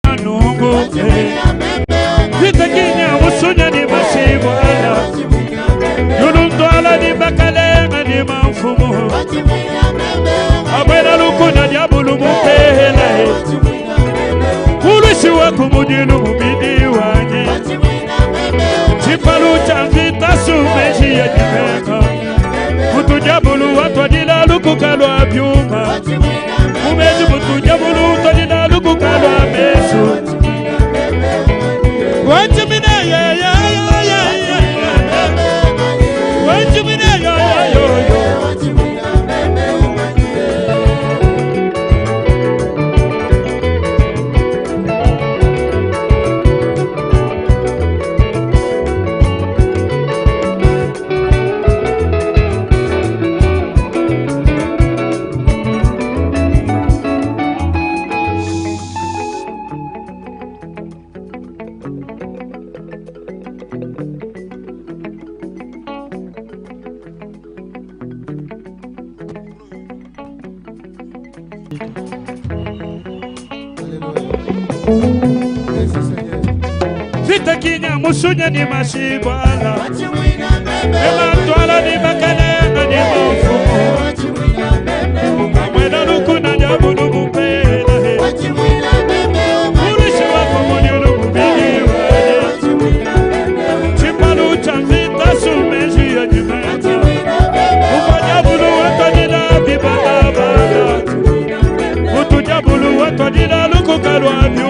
manungu Vita kinya musunya ni masibwala Yulumtwala ni bakalenga ni mamfumu Abwena lukuna diabulu mupehela Ulushi wako mudilu mubidi wanye Chipalu chanzita sumeshi ya jimeka Mutujabulu watwadila lukukalwa byuma Umeji mutujabulu watwadila lukukalwa mesu Wajimina ya ya ya ya ya Wajimina ya ya ya ya Vita kinya musunya ni masibwala Ema twala ni bakalenga ni mafumu Amwena lukuna diabulu mupela Ulishi wako mudilu mubili wanye Chipalu chanzita sumeshi ya jimeka Ufajabulu watwadila bibaka baka Utujabulu watwadila lukukalwa byu